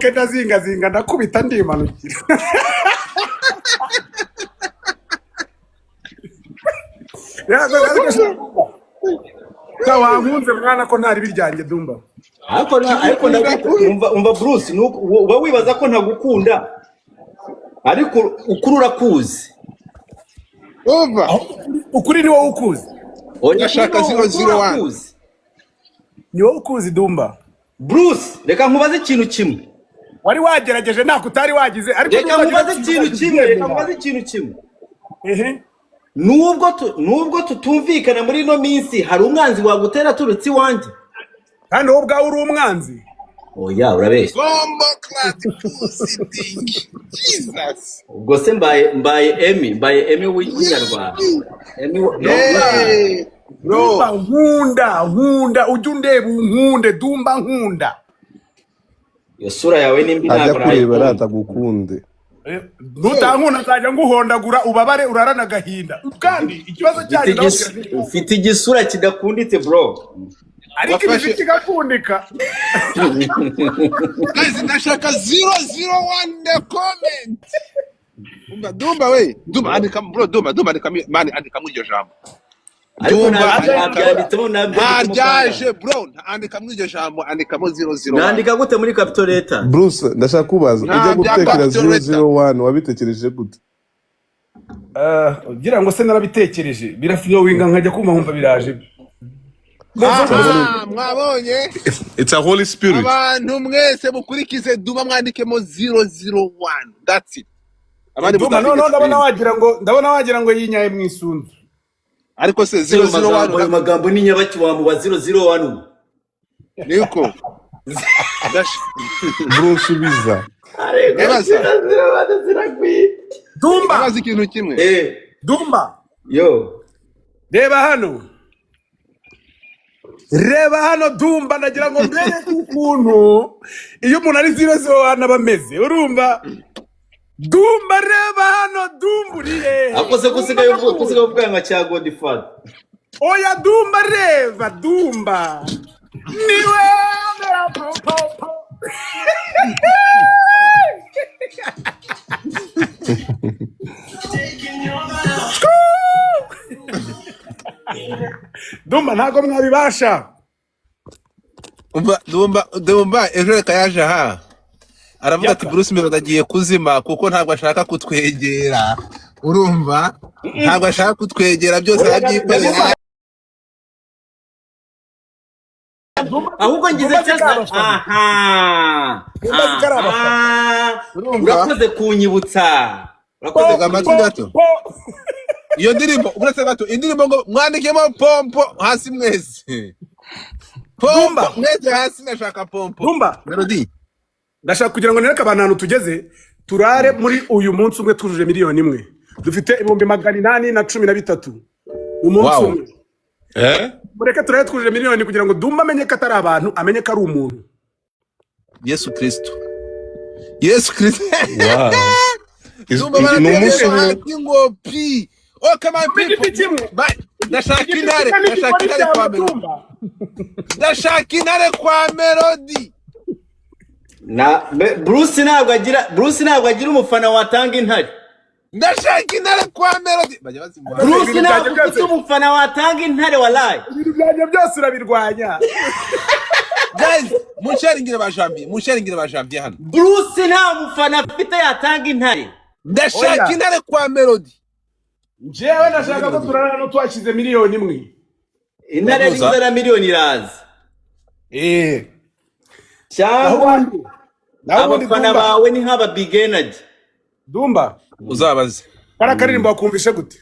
kenda zinga ndakubita ndimanukira. Wankunze mwana ko ntari biryanjye Dumba. ariko umva Bruce uba wibaza ko ntagukunda ariko ukurura kuzi ukuri ni wowe ukuzi. Ndashaka 001 Ni wowe ukuzi Dumba. Bruce reka nkubaze ikintu kimwe. Wari wagerageje nako utari wagize ariko reka nkubaze ikintu kimwe. Nubwo tutumvikana muri no minsi hari umwanzi wagutera turutse iwanjye. Kandi wowe ubwawe uri umwanzi. Oya urabeshya. Bombo classic pussy. Jesus. Ubwo se mbaye Emi w'inyarwanda. Dumba nkunda ujya undeba unkunde Dumba nkunda. Iyo sura yawe nimbi ntabwo ntabwo kureba ratagukunde. Nutankuna nzajya nguhondagura ubabare urarana gahinda. Kandi ikibazo cyanyu ufite igisura kidakunditse bro. Ariko ibifite kigakundika. Guys, ndashaka 001 the comment. Dumba we. Dumba andika bro Dumba andika mani andika muri iryo jambo. Naryaje bro andika muri iryo jambo andikamo 001. Nandika gute muri capital letter? Bruce ndashaka kubaza ujya gutekereza 001 wabitekereje gute? Ugira ngo se narabitekereje biraflowinga nkajya kumva nkumva biraje. Mwabonye? It's a Holy Spirit. Abantu mwese mukurikize Dumba mwandikemo 001. That's it. Dumba no ndabona wagira ngo yinyaye mu isunzu. Ariko se 001 magambo ni nyabaki wa mu 001. Niko. Bruce biza. Dumba abazi ikintu kimwe. Dumba. Yo. Reba hano Dumba nagira ngo mbere ukuntu iyo umuntu ari 001 abameze urumva. Dumba reba hano Dumba uriye. Akoze kusigaye uvuga nka cya Godfather. Oya Dumba reba Dumba. Niwe mera popo. Dumba ntago mwabibasha. Dumba ejo reka yaje aha aravuga ati Bruce Melody agiye kuzima kuko ntabwo ashaka kutwegera urumva ntabwo ashaka kutwegera byose arabyikorera ahubwo ngize cyane urakoze kunyibutsa urakoze amatwi gato iyo ndirimbo uretse gato indirimbo ngo mwandikemo pompo hasi mwese pompo mwese hasi nashaka pompo Dumba Melody ndashaka kugira ngo nereka abantu tugeze turare muri uyu munsi umwe twujuje miliyoni imwe dufite 813 umunsi umwe mureke turare twujuje miliyoni kugira ngo Dumba amenye ko atari abantu amenye ko ari umuntu Yesu Kristo wow Dumba barateye ngopi come on people ndashaka inare kwa Melody Bruce ntabwo agira umufana watanga intare. Ndashaka intare kwa Melody. Bruce ntabwo afite umufana watanga intare wallahi. Ibintu byanjye byose urabirwanya. Guys, musharingire ba Janvier hano. Bruce nta mufana afite yatanga intare. Ndashaka intare kwa Melody. Jewe ndashaka ko turara no twashize miliyoni imwe. Intare n'izara miliyoni iraza. Cyangwa abafana bawe ni nk'aba big energy. Dumba uzabaze karakaririmbo wakumvishe gute?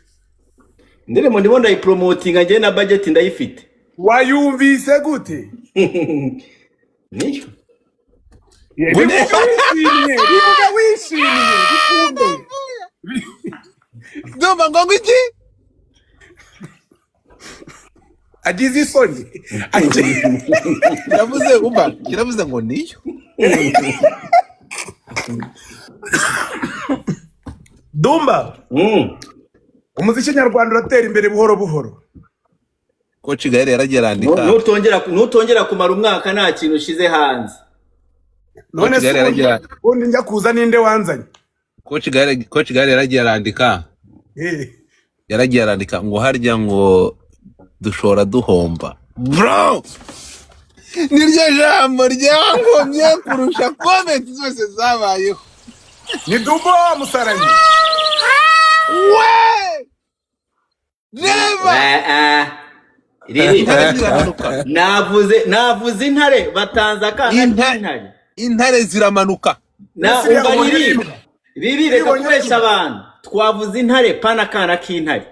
Ndirimbo ndimo ndayipromotinga ngiye na budget ndayifite. Wayumvise gute? Niyo Bivuga wishimye bikunde. Dumba ngo iki? Agize isoni. Kiravuze ngo niyo. Dumba. Umuziki nyarwanda uratera imbere buhoro buhoro. Coach Gaire yaragerandika. Nutongera kumara umwaka nta kintu ushize hanze. none se ubundi njya kuza ninde wanzanye Coach Gare yaragiye arandika yaragiye arandika ngo harya ngo dushora duhomba bro niryo jambo ryankomye kurusha comment zose zabayeho ni Dubo Musaranyi we never navuze intare batanza akana intare intare ziramanuka na riri reka kubesha abantu twavuze intare pana kana k'intare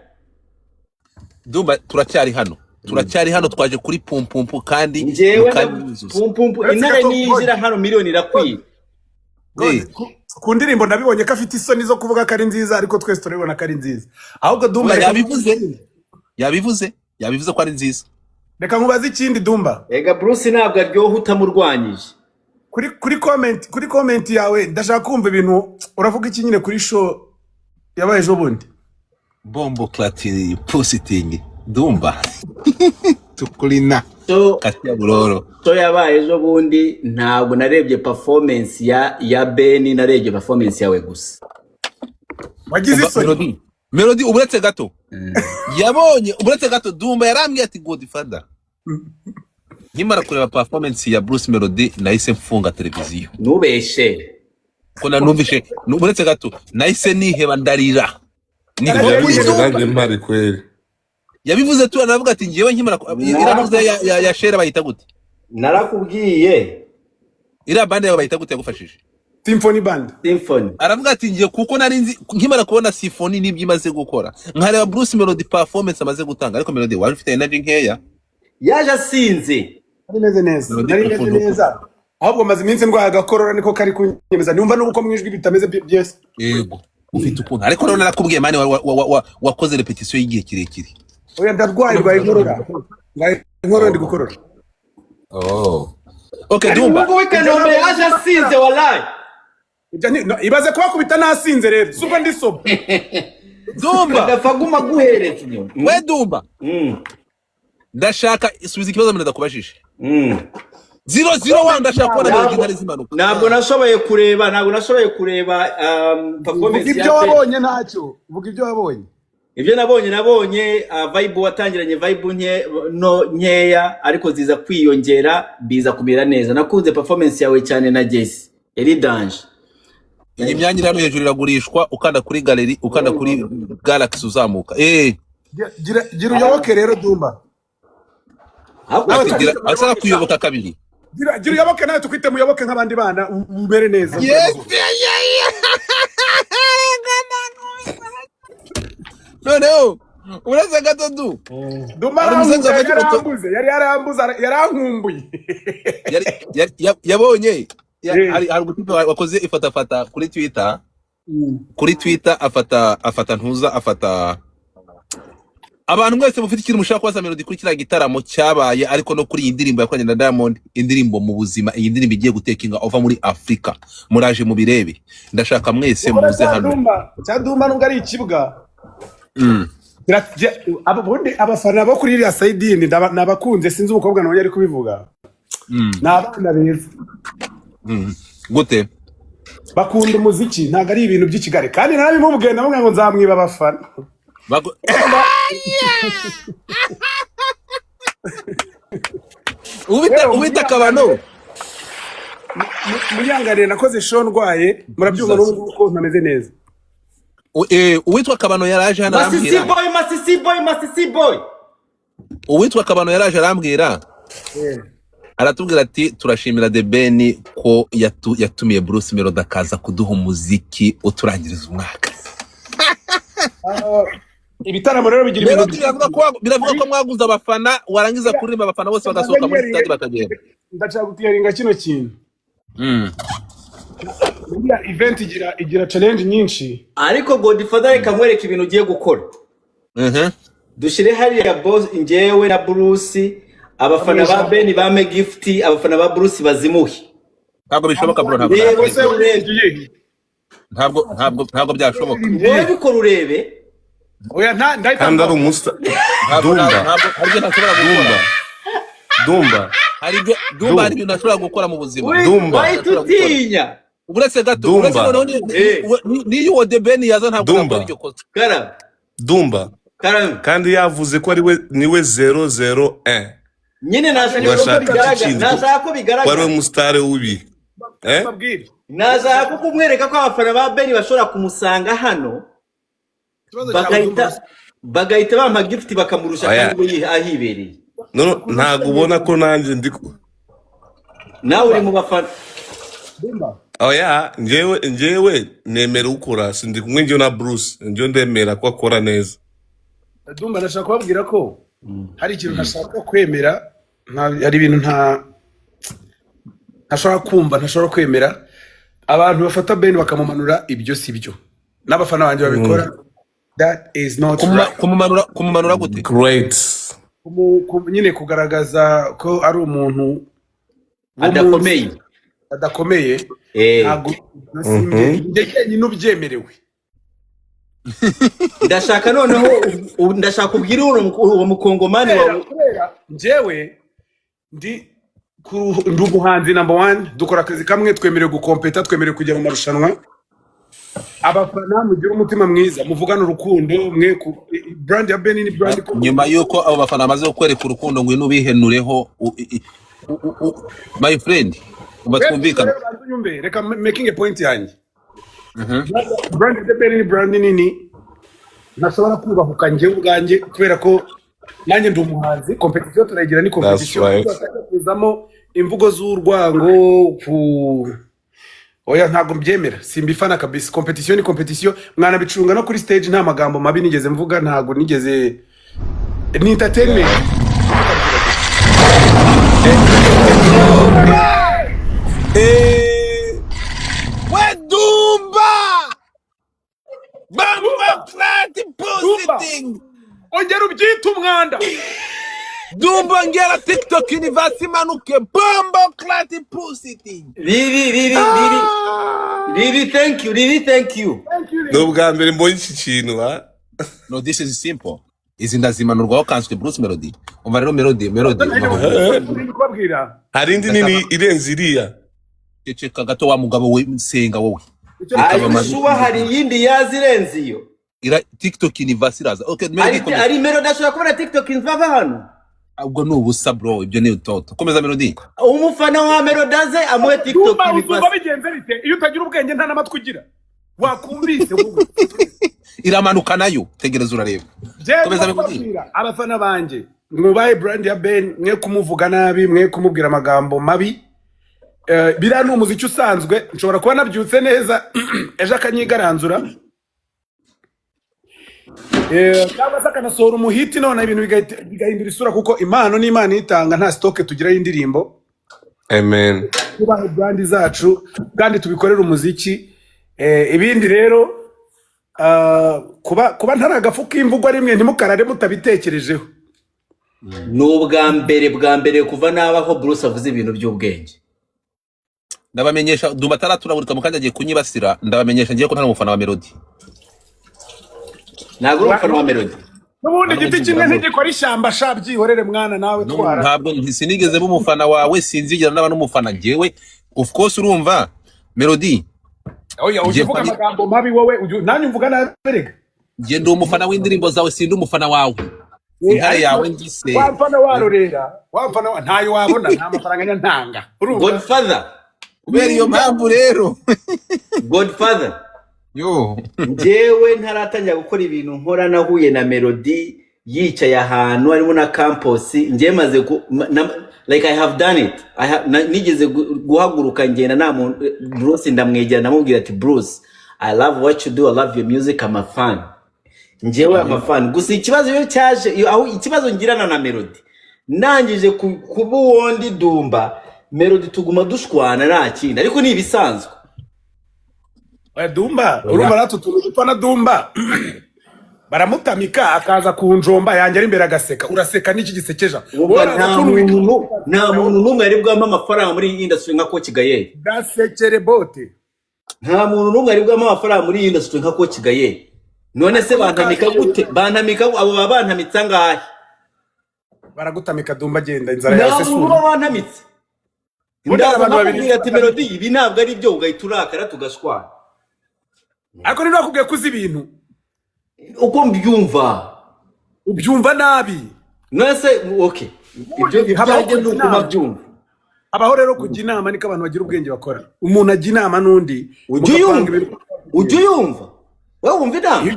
Dumba turacyari hano twaje kuri pumpumpu kandi njyewe pumpumpu intare niyinjira hano miliyoni irakwiye ku ndirimbo nabibonye ko afite isoni zo kuvuga ko ari nziza ariko twese turabibona ko ari nziza ahubwo Dumba yabivuze ko ari nziza reka nkubaze ikindi Dumba ega Bruce ntabwo aryoha utamurwanyije kuri comment yawe ndashaka kumva ibintu uravuga iki nyine kuri show yabaye ejo bundi bombo clatini positing Dumba tukulina Katia Buroro so yabaye ejo bundi ntabwo narebye performance ya Beni narebye performance yawe gusa wagize isoni Melody uburetse gato uburetse gato Dumba yarambwiye ati Godfather nkimara kureba performance ya Bruce Melody nahise mfunga televiziyo nubeshe ko nanumvishe uburetse gato nahise niheba ndarira yabivuze tu anavuga ati ngiyewe nkimara iravuze ya share bayita gute narakubwiye ira bande yawe bayita gute yagufashije Symphony Band aravuga ati ngiye kuko nari nzi nkimara kubona Symphony nibyo imaze gukora nkareba Bruce Melody performance amaze gutanga ariko Melody wari ufite energy nkeya yaje asinze nari neza ahubwo maze iminsi ndwaye agakorora niko kari kunyemeza numva nuko mwijwi bitameze byese yego ufite ukuntu ariko rero narakubwiye mani wakoze repetition y'igihe kirekire oya ndarwaye inkorora ndi gukorora okay Dumba ubwo wikanombe yaje asinze wallahi ibaze kubakubita nasinze rero suko ndi soba Dumba ndafaguma guhereza we Dumba ndashaka isubiza ikibazo menda kubashije 001 ndashaka kubona Melody intare zimanuka ntabwo nashoboye kureba performance ibyo wabonye ntacyo vuga ibyo wabonye ibyo nabonye vibe watangiranye vibe nkeya ariko ziza kwiyongera biza kumera neza nakunze performance yawe cyane na Jesse eri danger iyi myanya iri hano hejuru iragurishwa ukanda kuri gallery ukanda kuri Galaxy uzamuka gira uyoboke rero Dumba asaba kuyoboka kabiri gira uyoboke nawe tukwite muyoboke nk'abandi bana ubere neza no uraza gato Dumba yarankumbuye yabonye hari gutipa wakoze ifatafata kuri Twitter afata ntuza afata abantu mwese mufite ikintu mushaka kwaza Melody kuri kira gitaramo cyabaye ariko no kuri iyi ndirimbo yakoranye na Diamond indirimbo mu buzima iyi ndirimbo igiye gutekinga over muri Africa muraje mu birebe ndashaka mwese muze hano Dumba nubwo ari ikibwa abundi abafana bo kuri iriya Saidini nabakunze sinzi umukobwa nawe ari kubivuga nabana beza gute bakunda umuziki ntago ari ibintu by'ikigare kandi narabimubwiye navuga ngo nzamwiba abafana ubita kabano muyangarire nakoze show ndwaye murabyumva n'ubu ko ntameze neza uwitwa Kabano yaraje hano arambwira Masisi boy uwitwa Kabano yaraje arambwira aratubwira ati turashimira The Ben ko yatumiye Bruce Melody akaza kuduha umuziki uturangiriza umwaka ibitaramo rero bigira ibintu biravuga ko mwaguze abafana warangiza kuririmba abafana bose bagasohoka muri stade bakagenda ndashaka gutiyaringa kino kintu ya event igira challenge nyinshi ariko Godfather reka nkwereka ibintu ugiye gukora dushire hariya boss njyewe na Bruce abafana ba Ben bame gift abafana ba Bruce bazimuhe ntabwo bishoboka bro ntabwo byashoboka wowe bikora urebe oya ndahita Dumba hari Dumba hari ibintu ashobora gukora mu buzima. Dumba wahitutinya uretse gato uretse noneho niyo Wodebeni yaza ntabwo nakora iryo kosa. Dumba kandi yavuze ko ari we niwe 001 nyine nashaka ko bigaragara wari umusitari w'ubi nashaka kumwereka ko abafana ba Beni bashobora kumusanga hano bagahita bampa gift bakamurusha kandi ahibereye. No ntago ubona ko nanjye ndiko nawe uri mu bafana oya njyewe nemera ukora sindi kumwe njye na Bruce njye ndemera ko akora neza. Dumba ndashaka kubabwira ko hari ikintu ntashaka kwemera hari ibintu ntashobora kumva ntashobora kwemera abantu bafata Beni bakamumanura ibyo si byo n'abafana banje babikora. That is not kumumanura gute great nyine kugaragaza ko ari umuntu adakomeye ntabwo ndekanye n'ubyemerewe. ndashaka noneho ndashaka kubwira uwo mukongomani wawe njyewe ndi umuhanzi number 1 dukora akazi kamwe twemerewe gukompeta twemerewe kujya mu marushanwa. Abafana mugira umutima mwiza muvugana urukundo mwe brand ya Beni ni brand nyuma yuko abo bafana amaze kwereka urukundo ngo inubihenureho my friend ubatwumvikana reka making a point yanjye. Brand ya Beni ni brand nini nashobora kubahuka njye ubwanjye kubera ko nanjye ndi umuhanzi competition turagira ni competition kuzamo imvugo z'urwango oya ntago mbyemera simbifana kabisa. Competition ni competition mwana bicunga no kuri stage nta magambo mabi nigeze mvuga ntago nigeze ni entertainment. Dumba Bamba Clati Pussy ongera ubyita umwanda Dumba ngera TikTok universe manuke Bamba Clati Pussy Really thank you no bwa mbere mbonye iki kintu no this is simple izi ndazimanurwaho kanswe Bruce Melody umva rero Melody kubabwira hari indi nini irenze iriya ceceka gato wa mugabo we nsenga wowe shuwa hari yindi yazirenze iyo ira TikTok universe iraza okay ari Melody ashobora kubona TikTok inva hano ubwo nubusa bro ibyo ni utoto komeza Melody umufana wa Melody aze amuhe TikTok universe bigenze bite iyo utagira ubwenge nta namatwi ugira wakumvise iramanuka nayo tegereza urareba komeza Melody. Abafana banje mubaye brand ya Ben mwe kumuvuga nabi mwe kumubwira amagambo mabi bira ni umuziki usanzwe nshobora kuba nabyutse neza ejo akanyigaranzura cyangwa se akanasohora umuhiti none ibintu bigahindura isura kuko impano n'Imana itanga nta stock tugira y'indirimbo. Amen. Tubahe brand zacu kandi tubikorera umuziki ibindi rero kuba ntaragafu k'imvugo rimwe ntimukarare mutabitekerejeho. N'ubwa mbere kuva nabaho Bruce avuze ibintu by'ubwenge ndabamenyesha Dumba taraturabura mu kandi agiye kunyibasira ndabamenyesha ngiye ko ntari umufana wa Melody ntabwo umufana wa Melody n'ubundi igiti kimwe ntigikora ishyamba shabyihorere mwana nawe twara ntabwo sinigeze b'umufana wawe sinzigera naba n'umufana ngewe of course urumva Melody oya uvuga amagambo mabi wowe nanyu mvuga naberega ngiye ndi umufana w'indirimbo zawe sindi umufana wawe intare yawe ngise wamfana warorera wamfana ntayo wabona nta mafaranga ntanga Godfather kubera iyo mpamvu rero Godfather yo njyewe ntaratangira gukora ibintu nkora nahuye na Melody yicaye ahantu harimo na campus njye maze like I have done it nigeze guhaguruka ngenda na Bruce ndamwegera namubwira ati Bruce I love what you do I love your music I'm a fan njyewe I'm a fan gusa ikibazo yo cyaje aho ikibazo ngirana na Melody nangije kuba wondi Dumba Melody tuguma dushwana nta kindi ariko ni ibisanzwe. Dumba urumva natu tupana Dumba baramutamika akaza kunjomba yanjye ari imbere agaseka uraseka n'iki gisekeja nta muntu n'umwe ari bwamo amafaranga muri iyi industry nka Coach Gaye gasekere bote nta muntu n'umwe ari bwamo amafaranga muri iyi industry nka Coach Gaye none se bantamika gute bantamika abo babantamitsa ngahe baragutamika Dumba agenda inzara nta yawe muntu uba wantamitse Burya ndaza abantu babiri nakubwira ati Melody ibi ntabwo ari byo ugahita urakara tugashwana ariko niba nakubwiye kuzi ibintu uko mbyumva ubyumva nabi nase okay ibyo byaje nuko mabyumva abaho rero kujya inama niko abantu bagira ubwenge bakora umuntu ajya inama n'undi ujye yumva wowe wumva inama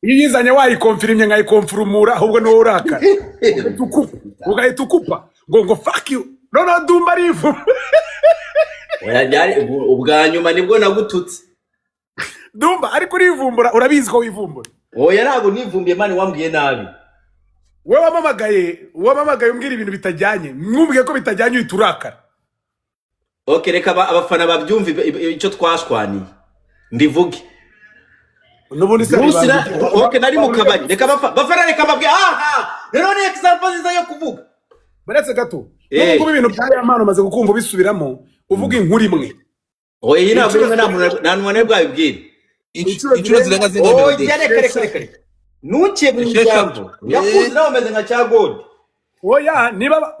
iyo yizanye wayikonfirimye nkayikonfirumura ahubwo niwo urakara ugahita ukupa ngo fuck you none Dumba arivu ubwa nyuma nibwo nagututse Dumba ariko urivumbura urabizi ko wivumbura oya ntabwo nivumbiye mani wambwiye nabi wowe wamamagaye umbwira ibintu bitajyanye mwumviye ko bitajyanye uhita urakara okay reka abafana babyumva icyo twashwaniye ndivuge nubundi se okay nari mu kabari reka bafana reka babwiye rero ni example nziza yo kuvuga baretse gato nubwo ibintu bya Mano maze gukumva bisubiramo uvuga inkuru imwe oya iyi ntabwo nta muntu bwabibwira inshuro zirenga zine Melody reka nuke mu ijambo yakuze nawe umeze nka cya God oya niba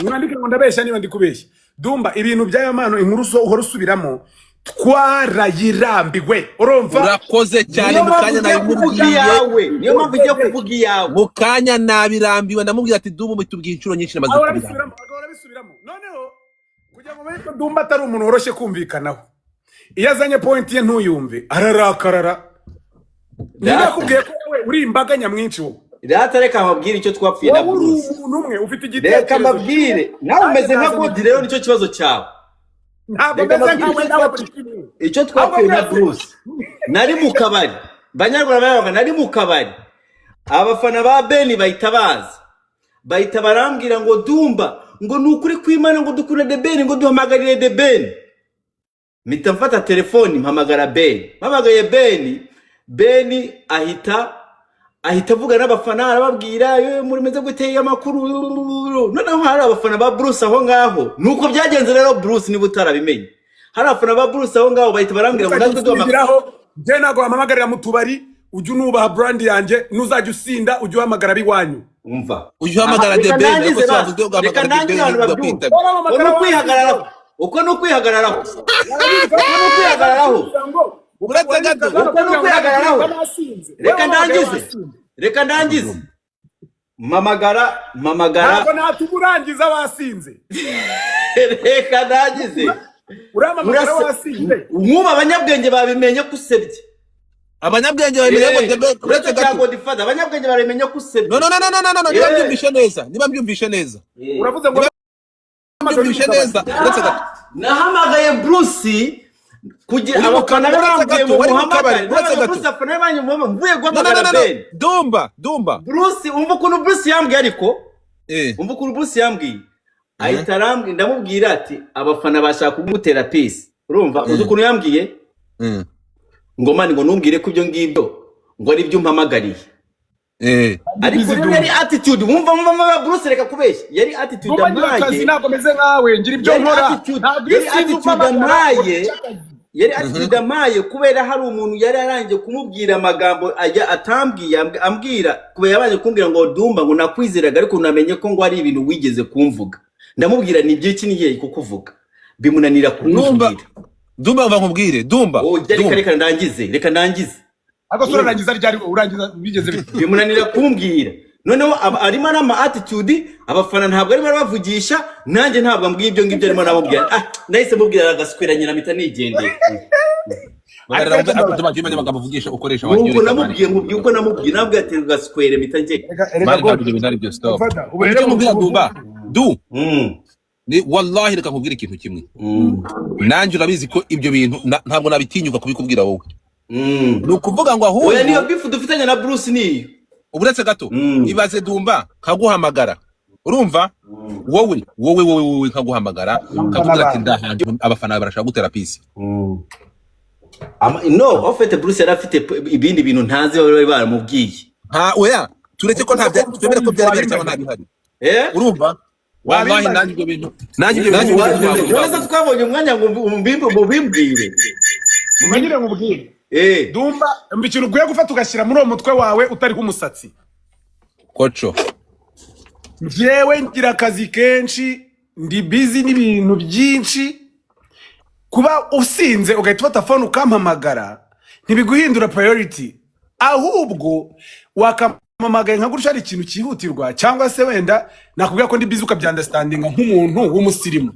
mwandike ngo ndabeshya niba ndi kubeshya Dumba ibintu bya Mano inkuru uhora usubiramo twarayirambiwe urumva urakoze cyane mu kanya nabimubwiye niyo mpamvu ugiye kuvuga iyawe mu kanya nabirambiwe ndamubwira ati Dumba mutubwiye inshuro nyinshi namaze kubiramo noneho kugira ngo menye ko Dumba atari umuntu woroshye kumvikanaho iyo azanye point ye ntuyumve ararakarara ndakubwiye ko wowe uri imbaga nyamwinshi wowe rata reka mabwire icyo twapfiye na Bruce numwe ufite igitekerezo reka mabwire nawe umeze nka God rero nicyo kibazo cyawe ntabwo meze nkawe nawe icyo twapfiye na Bruce nari mu kabari banyarwanda bayaga nari mu kabari abafana ba Ben bahita barambwira ngo Dumba ngo nukuri kwimana ngo dukure de Ben ngo duhamagarire de Ben mpita mfata telefoni mpamagara Ben mpamagaye Ben ahita avuga n'abafana arababwira muri meze guteye amakuru noneho hari abafana ba Bruce aho ngaho nuko byagenze rero Bruce niba utarabimenye hari abafana ba Bruce aho ngaho bahita barambwira ngo natwe duhamagaraho je nago hamagarira mu tubari ujye nubaha brand yanjye nuzajya usinda ujye uhamagara biwanyu umva ujye uhamagara de Ben ko twavuze ngo uhamagara de Ben ngo kwita uko no kwihagararaho uretse gato reka ndangize mamagara ntabwo natuburangiza wasinze reka ndangize uramamagara wasinze nk'ubu abanyabwenge babimenye ko usebye abanyabwenge babimenye ko uretse gato abanyabwenge babimenye ko usebye no niba mbyumvishe neza uravuze ngo mbyumvishe neza uretse gato nahamagaye Bruce kugira abafana barambwiye mu muhamagara Bruce afana banyu mvuye guhamagara Ben Dumba Bruce umva ukuntu Bruce yambwiye ariko umva ukuntu Bruce yambwiye ahita arambwiye ndamubwira ati abafana bashaka kugutera peace urumva uzi ukuntu yambwiye ngo mani ngo numbwire ko ibyo ngibyo ngo ari byo mpamagariye ariko yari attitude wumva Bruce reka kubeshya yari attitude amaye ntabwo meze nkawe ngira ibyo nkora yari attitude amaye kubera hari umuntu yari arangiye kumubwira amagambo ajya atambwiye ambwira kubera yabanje kumbwira ngo Dumba ngo nakwizeraga ariko namenye ko ngo ari ibintu wigeze kumvuga ndamubwira ni byiki niye kukuvuga bimunanira kumubwira Dumba uva nkubwire Dumba reka ndangize ako sura rangiza ryari urangiza bigeze bimunanira kumbwira noneho arimo nama attitude abafana ntabwo arimo bavugisha nanjye ntabwo ambwiye ibyo ngibyo arimo nabubwira nahise mubwira agaswera nyina mita nigendeye bavugisha ukoresha uko namubwiye uko namubwiye nabwo ati gaswere mita nge ubwo mubwira Dumba ni wallahi reka nkubwira ikintu kimwe nanjye urabizi ko ibyo bintu ntabwo nabitinyuka kubikubwira wowe nukuvuga ngo ahubwo oya niyo bifu dufitanye na Bruce niyo uburetse gato ibaze Dumba kaguhamagara urumva wowe kaguhamagara kavuga ati ndahantu abafana barashaka gutera peace no ofete Bruce yari afite ibindi bintu ntazi bari baramubwiye oya tureke ko ntabyo twemere ko byari cyangwa ntabihari urumva wallahi nanjye ibyo bintu none twabonye umwanya ngo mubimbwire mumanyire mubwire Dumba ikintu ugiye gufata ugashyira muri uwo mutwe wawe utariho umusatsi koco njyewe ngira akazi kenshi ndi busy n'ibintu byinshi kuba usinze ugahita ufata phone ukampamagara ntibiguhindura priority ahubwo wakampamagaye nka gutya ari ikintu cyihutirwa cyangwa se wenda nakubwira ko ndi busy ukabyandastandinga nk'umuntu w'umusirimu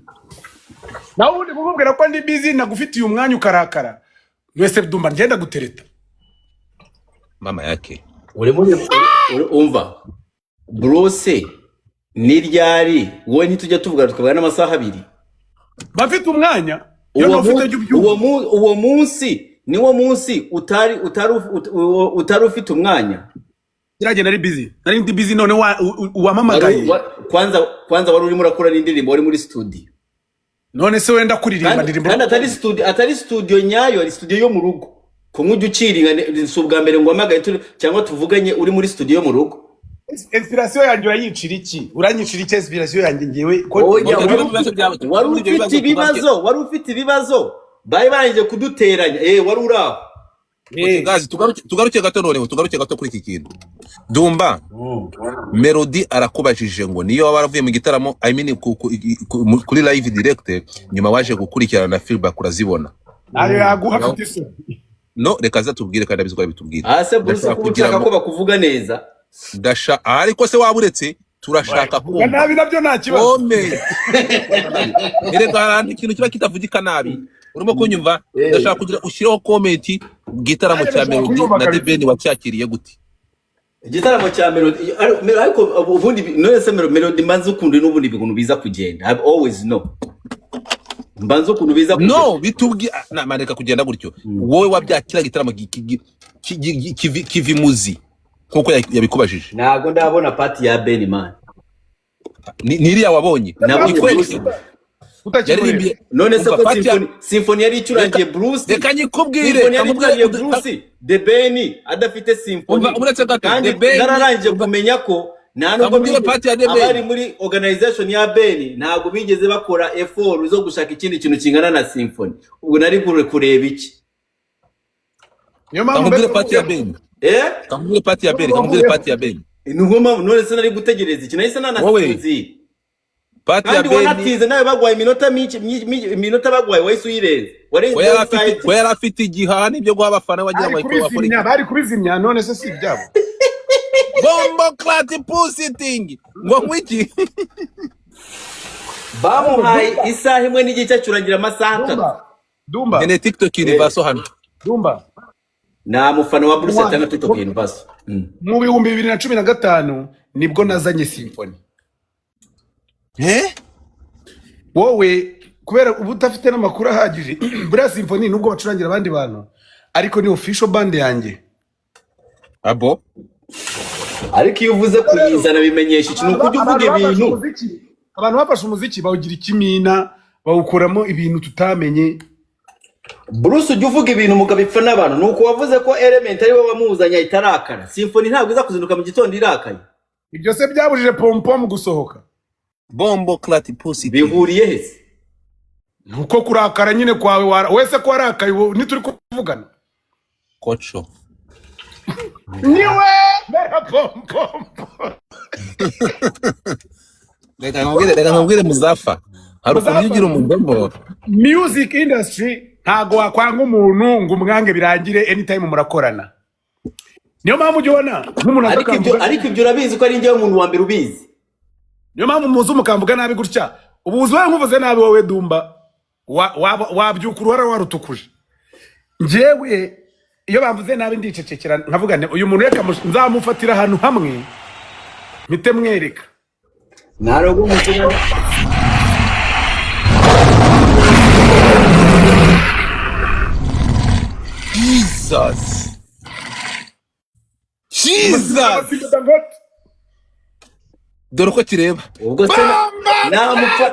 nawe undi kukubwira ko ndi busy nagufitiye umwanya ukarakara wese Dumba ngenda gutereta mama yake umva Bruce ni ryari wowe ntitujya tuvuga tukabana n'amasaha abiri bafite umwanya uwo munsi niwo munsi utari ufite umwanya kiragenda ari busy nari ndi busy none wamamagaye kwanza wari urimo urakora n'indirimbo wari muri studio none se wenda kuririmba ndirimbo kandi atari studio nyayo ari studio yo mu rugo ko nkujya uciringa si ubwa mbere ngo amagaye cyangwa tuvuganye uri muri studio yo mu rugo inspiration yanjye uranyicira iki uranyicira iki inspiration yanjye ngewe wari ufite ibibazo bari barangije kuduteranya wari uraho gazi tugaruke gato noneho tugaruke gato kuri iki kintu Dumba Melody arakubajije ngo niyo waba waravuye mu gitaramo I mean kuri live direct nyuma waje gukurikirana na feedback urazibona ari yaguha afite so no reka za tubwire kandi abizwa bitubwire ase Bruce kubushaka ko bakuvuga neza ariko se waburetse turashaka ko nabi nabyo nta kibazo erega harandi ikintu kiba kitavugika nabi urimo kunyumva ndashaka kugira ushireho comment gitaramo cya Melody na Debeni wacyakiriye gute igitaramo cya Melody ariko ubundi none se Melody mbanze ukunde n'ubundi bintu biza kugenda I always know mbanze ukuntu biza kugenda no bitubwi namaneka kugenda gutyo wowe wabyakira gitaramo kivimuzi nkuko yabikubajije ntago ndabona party ya Benny man niriya wabonye utakirimbiye none se ko symphony yari icurangiye Bruce reka nyikubwire Bruce The Benny adafite symphony kandi nararangije kumenya ko nta nubwo abari muri organization ya Benny ntago bigeze bakora effort zo gushaka ikindi kintu kingana na symphony ubwo nari kureba iki niyo mpamvu party ya Benny kamubwire party ya Benny nuko mpamvu none se nari gutegereza iki nahise nanasinzi party ya Benny wanatize nawe bagwaye iminota bagwaye wahise uyireze we yarafite igihani byo guha abafana wagira ngo bari kubizimya none se si ibyabo bombo clati pusiting ngo kwiki bamuhaye isaha imwe n'igice cyuragira amasaha 3 Dumba ene TikTok universo hano Dumba na mufana wa Bruce atanga TikTok universo mu 2015 nibwo nazanye symphony wowe kubera ubu utafite n'amakuru ahagije buriya symphony nubwo bacurangira abandi bantu ariko ni official band yanjye abo ariko iyo uvuze kuyizana bimenyesha ikintu kujya uvuga ibintu abantu bafashe umuziki bawugira ikimina bawukoramo ibintu tutamenye Bruce ujya uvuga ibintu mukabipfa n'abantu nuko wavuze ko Element ari we wamuzanya itarakara symphony ntabwo iza kuzinduka mu gitondo irakaye ibyo se byabujije pompom gusohoka bombo clati pussy bihuriye hese nuko kurakara nyine kwawe wese ko warakaye nituri kuvugana kocho niwe mera pompom reka nkubwire Muzafa hari ukuntu ugira umugombo music industry ntago wakwanga umuntu ngo umwange birangire anytime murakorana niyo mpamvu ujyona nk'umuntu ariko ibyo urabizi ko ari njyewe umuntu wa mbere ubizi niyo mpamvu muzi mukamvuga nabi gutya ubuzi wowe nkuvuze nabi wowe Dumba wabyuka uruhara warutukuje njyewe iyo bamvuze nabi ndicecekera nkavuga ne uyu muntu reka nzamufatira ahantu hamwe mpite mwereka narogo mutuna Jesus dore uko kireba ubwo se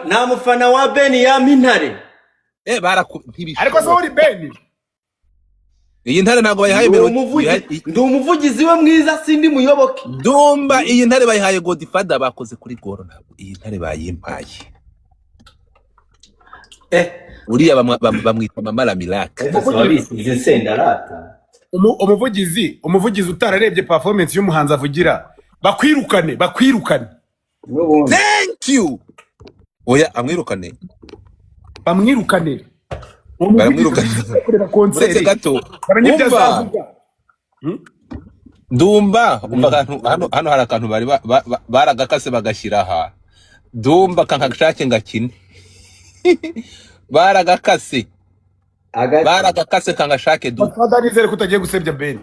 nta mufana wa Benny yampintare ariko se uri Benny iyi ntare ntago bayihaye ndi umuvugizi we mwiza sindi muyoboke Dumba iyi ntare bayihaye Godfather bakoze kuri goro ntabwo iyi ntare bayimpaye uriya bamwita Mama la Miracle umuvugizi utararebye performance y'umuhanzi avugira bakwirukane n'ubundi thank you. Oya amwirukane. bamwirukane Baramwirukana. kureba Uretse konseri gato. baranye ibyo Umva. azavuga. Dumba umva akantu hano hari akantu bari baragakase bagashyira aha. Dumba kankashake ngakine. Baragakase. Baragakase kangashake du. Nizere ko utagiye gusebya Ben.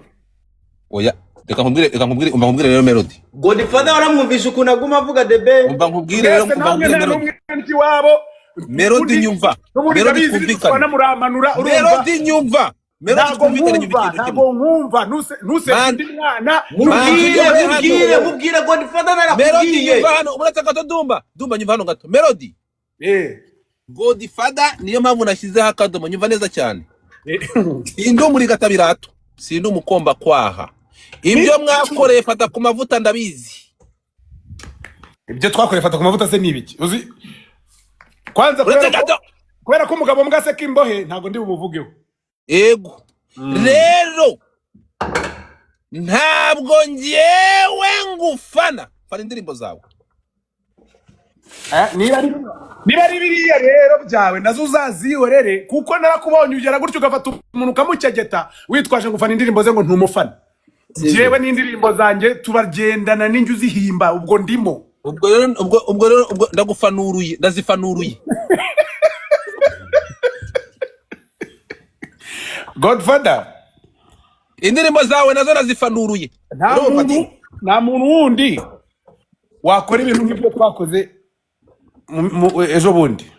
Oya reka nkubwire rero Melody. Godfather waramwumvisha ukuntu aguma avuga The Ben. Umva nkubwire rero Melody. Wabo Melody nyumva. Melody twumvikane. Melody nyumva. Melody twumvikane nyumva. Ntabwo nkumva nuse ndi mwana. Mubwire Godfather Melody narakubwiye. nyumva hano uretse gato Dumba nyumva hano gato. Melody. Godfather niyo mpamvu nashyizeho akadomo nyumva neza cyane. Sindi muri gatabirato. Sindi umukomba kwaha. Ibyo mwakoreye fata ku mavuta ndabizi. Ibyo twakoreye fata ku mavuta se nibiki? Uzi kwanza kubera ko umugabo mbwase kimbohe ntago ndi bumuvugeho. Ego. Rero ntabwo ngewe ngufana. Fana indirimbo zawe. Niba ari biriya rero byawe nazo uzazihorere kuko narakubonye ugera gutyo ugafata umuntu ukamucegeta witwaje ngufana indirimbo ze ngo ntumufana. Jewe n'indirimbo zanjye tubagendana n'injye uzihimba ubwo ndimo. Ubwo rero ndagufanuruye ndazifanuruye. Godfather indirimbo zawe nazo nazifanuruye. Nta muntu wundi wakora ibintu nk'ibyo twakoze ejo bundi.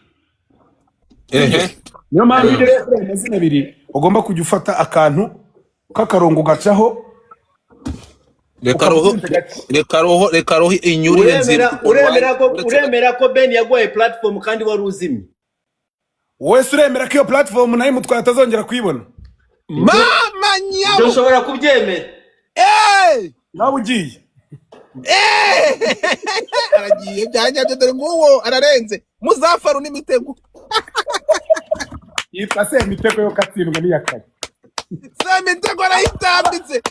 Niyo mpamvu ugere kuri amazina abiri ugomba kujya ufata akantu k'akarongo gacaho. Reka roho inyurire nzira. Uremera ko Ben yagoye platform kandi wari uzimye. Wese uremera ko iyo platform nayo mutwaye atazongera kuyibona. Mama nyabo. Ushobora kubyemera. Nawe ugiye. Aragiye byanyabyo dore nguwo ararenze. Muzafaru n'imitego. Yitwa se imitego yo katsindwa n'iyakare. Se imitego arayitambitse.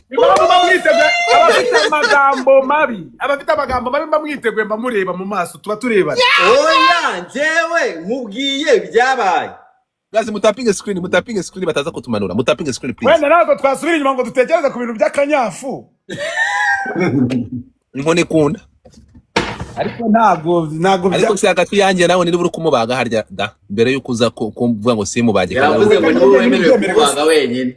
Abafite amagambo mabi bamwiteguye bamureba mu maso tuba turebana. Oya njyewe mubwiye byabaye. Gazi mutapinge screen bataza kutumanura. Mutapinge screen please. Wenda nako twasubira inyuma ngo dutekereze ku bintu by'akanyafu. Inkone kunda. Ariko ntago ariko si hagati yanjye nawe niri buri kumubaga harya da mbere yuko uza kuvuga ngo simubage yavuze ngo niwe wemerewe kumubaga wenyine.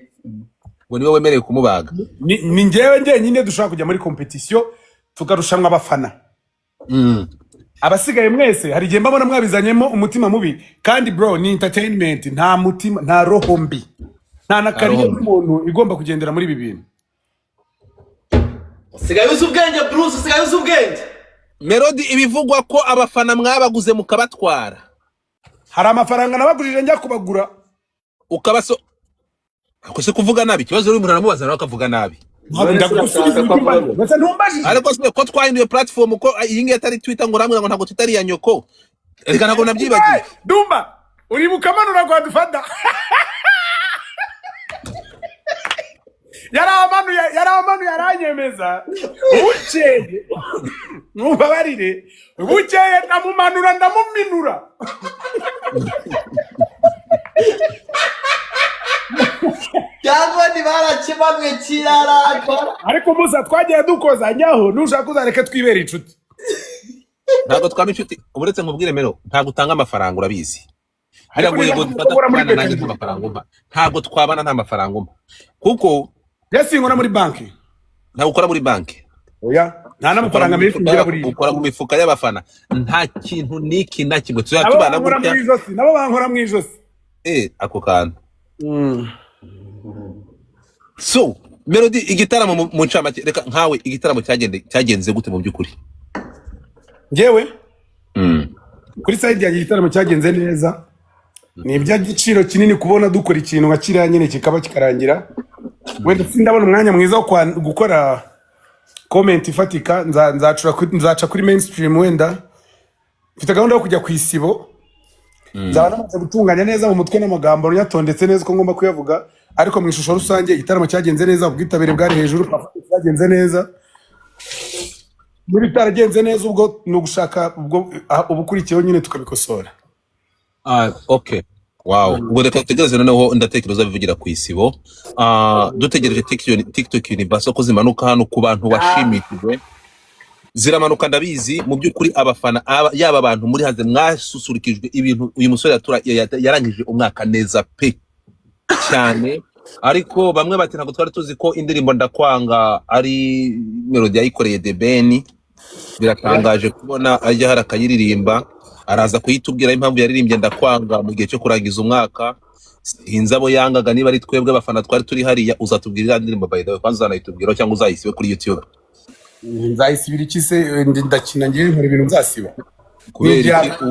Ngo niwe wemerewe kumubaga. Ni njyewe nyine dushaka kujya muri competition tukarushanwa abafana. Abasigaye mwese hari igihe mbabona mwabizanyemo umutima mubi kandi bro ni entertainment nta mutima nta roho mbi nta nakariye umuntu igomba kugendera muri ibi bintu. Sigaye uzi ubwenge Bruce, sigaye uzi ubwenge. Melody ibivugwa ko abafana mwabaguze mukabatwara. Hari amafaranga nabagurije njya kubagura ukabaso akose kuvuga nabi kibazo uri umuntu aramubaza nawe akavuga nabi. Ariko se ko twahinduye platform ko iyi ngiye atari Twitter ngo ramwe ngo ntago tutari ya nyoko. Reka ntago nabyibagiye. Dumba uri bukamanura kwa dufada. Yaramanu yaranyemeza. Buceye. Mubabarire. Buceye ndamumanura ndamuminura. Cyangwa ni barakibamwe kiraraka. Ariko muza twagiye dukoza nyaho nushaka uzareke twibera inshuti. Ntago twama inshuti uburetse nkubwire Mero ntago utanga amafaranga urabizi. Ariko yego dufata kwana nanjye amafaranga umpa. Ntago twabana nta mafaranga umpa. Kuko yasingona muri banki. Ntago ukora muri banki. Oya nta n'amafaranga menshi ngira buri. Ukora mu mifuka y'abafana. Nta kintu niki na kimwe tuzatubana gutya. Nabo bankora mu ijosi. Ako kantu. So Melody igitaramo mu ncamake reka nkawe igitaramo cyagenze gute mu byukuri? Ngewe kuri side ya igitaramo cyagenze neza. Ni iby'agiciro kinini kubona dukora ikintu nka kiriya nyine kikaba kikarangira. Wenda sindabona umwanya mwiza wo gukora comment ifatika nzaca kuri mainstream wenda. Mfite gahunda yo kujya ku isibo. Nzaba namaze gutunganya neza mu mutwe n'amagambo nyatondetse neza ko ngomba kuyavuga ariko mu ishusho rusange igitaramo cyagenze neza ubwitabire bwari hejuru cyagenze neza. n'ibitaragenze neza ubwo ni ugushaka ubwo ubukurikiyeho nyine tukabikosora. Okay. Wow. Ubwo reka tutegereze noneho ndatekereza bivugira ku isibo. Dutegereje TikTok Universe ko zimanuka hano ku bantu bashimishijwe. Ziramanuka ndabizi mu by'ukuri abafana yaba abantu muri hanze mwasusurikijwe ibintu uyu musore yarangije umwaka neza pe cyane, ariko bamwe bati ntabwo twari tuzi ko indirimbo ndakwanga ari melody yayikoreye The Ben. Biratangaje kubona ajya harakayiririmba, araza kuyitubwira impamvu yaririmbye ndakwanga mu gihe cyo kurangiza umwaka. Inzabo yangaga niba ari twebwe abafana twari turi hariya, uzatubwirira indirimbo by the way, kwanza uzanayitubwira cyangwa uzayisibe kuri YouTube. Nzayisibira iki se? Ndakina ngiye nkora ibintu nzasiba kubera iki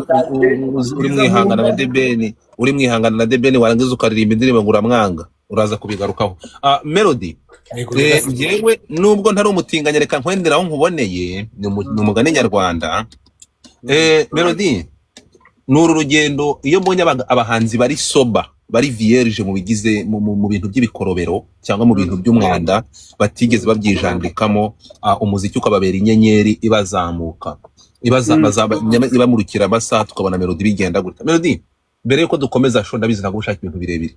uri mwihangana na The Ben, uri mwihangana na The Ben warangiza ukaririmba indirimbo ngo uramwanga, uraza kubigarukaho. Melody, yewe nubwo ntari umutinganya reka nkwenderaho nkuboneye ni umugani nyarwanda. Melody, nuru rugendo iyo mbonye abahanzi bari soba, bari vierge mu bigize mu bintu by'ibikorobero cyangwa mu bintu by'umwanda batigeze babyijandikamo, umuziki ukababera inyenyeri ibazamuka ibamurukira amasaha, tukabona Melody bigenda gutya. Melody, mbere yuko dukomeza show ndabizi ntabwo ushaka ibintu birebire.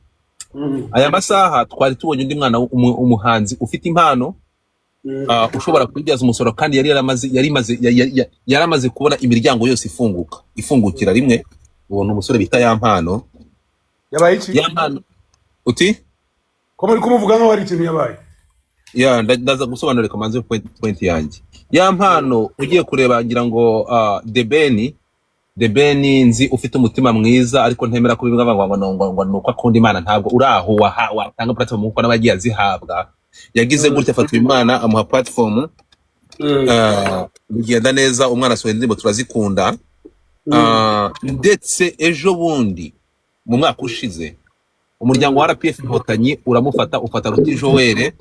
Aya masaha twari tubonye undi mwana umuhanzi ufite impano, ushobora kubyaza umusoro kandi yaramaze kubona imiryango yose ifungukira rimwe. Ubona umusore bita Yampano. Yabaye iki? Yampano uti ko muri kumuvuga nko hari ikintu yabaye? Ndaza gusobanura kamanze point yanjye. Yampano ugiye kureba ngira ngo The Ben nzi ufite umutima mwiza, ariko ntemera kubivuga ngo nuko akunda Imana. Ntabwo uraho watanga platform uko n'abagiye azihabwa. Yagize gutya afata Imana amuha platform, bigenda neza, umwana asohoye indirimbo turazikunda. Ndetse ejo bundi mu mwaka ushize umuryango wa RPF Inkotanyi uramufata, ufata Ruti Joel